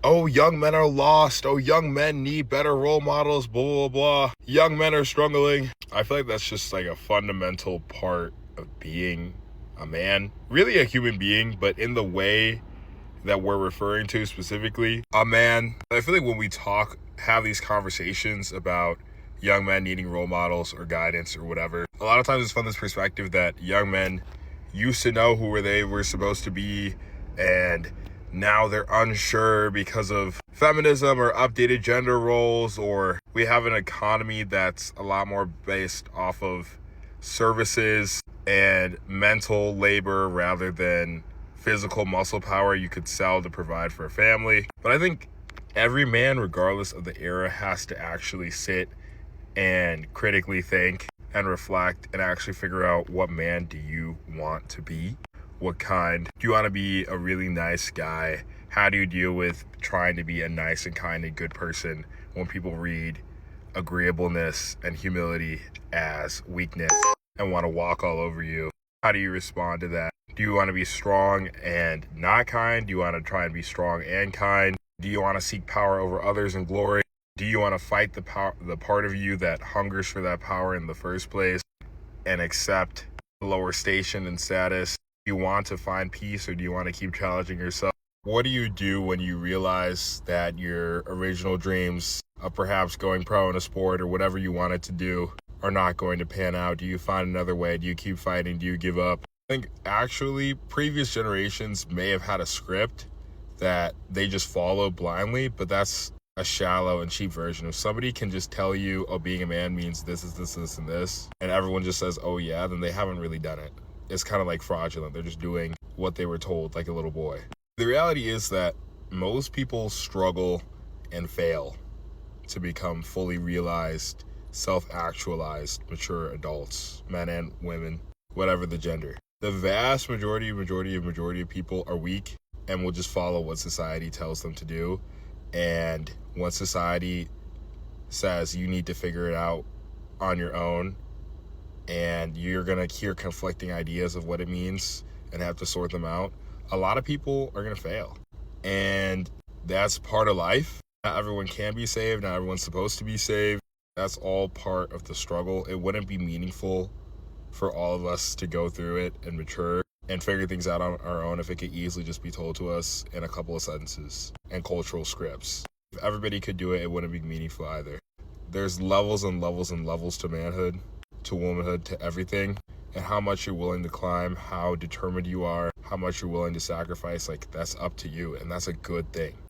oh, young men are lost. Oh, young men need better role models, blah, blah, blah. Young men are struggling. I feel like that's just like a fundamental part of being a man, really a human being, but in the way that we're referring to specifically, a man. I feel like when we have these conversations about young men needing role models or guidance or whatever, a lot of times it's from this perspective that young men used to know who they were supposed to be, and now they're unsure because of feminism or updated gender roles, or we have an economy that's a lot more based off of services and mental labor rather than physical muscle power you could sell to provide for a family. But I think every man, regardless of the era, has to actually sit and critically think and reflect and actually figure out, what man do you want to be? What kind? Do you want to be a really nice guy? How do you deal with trying to be a nice and kind and good person when people read agreeableness and humility as weakness and want to walk all over you? How do you respond to that? Do you want to be strong and not kind? Do you want to try and be strong and kind? Do you want to seek power over others and glory? Do you want to fight the part of you that hungers for that power in the first place and accept lower station and status? Do you want to find peace, or do you want to keep challenging yourself? What do you do when you realize that your original dreams of perhaps going pro in a sport or whatever you wanted to do are not going to pan out? Do you find another way? Do you keep fighting? Do you give up? I think actually previous generations may have had a script that they just follow blindly, but that's a shallow and cheap version. If somebody can just tell you, oh, being a man means this is this and this, and everyone just says, oh yeah, then they haven't really done it. It's kind of like fraudulent. They're just doing what they were told, like a little boy. The reality is that most people struggle and fail to become fully realized, self-actualized, mature adults, men and women, whatever the gender. The vast majority of people are weak and will just follow what society tells them to do. And when society says you need to figure it out on your own, and you're going to hear conflicting ideas of what it means and have to sort them out, a lot of people are going to fail. And that's part of life. Not everyone can be saved. Not everyone's supposed to be saved. That's all part of the struggle. It wouldn't be meaningful for all of us to go through it and mature and figure things out on our own if it could easily just be told to us in a couple of sentences and cultural scripts. If everybody could do it, it wouldn't be meaningful either. There's levels and levels and levels to manhood, to womanhood, to everything, and how much you're willing to climb, how determined you are, how much you're willing to sacrifice, like, that's up to you, and that's a good thing.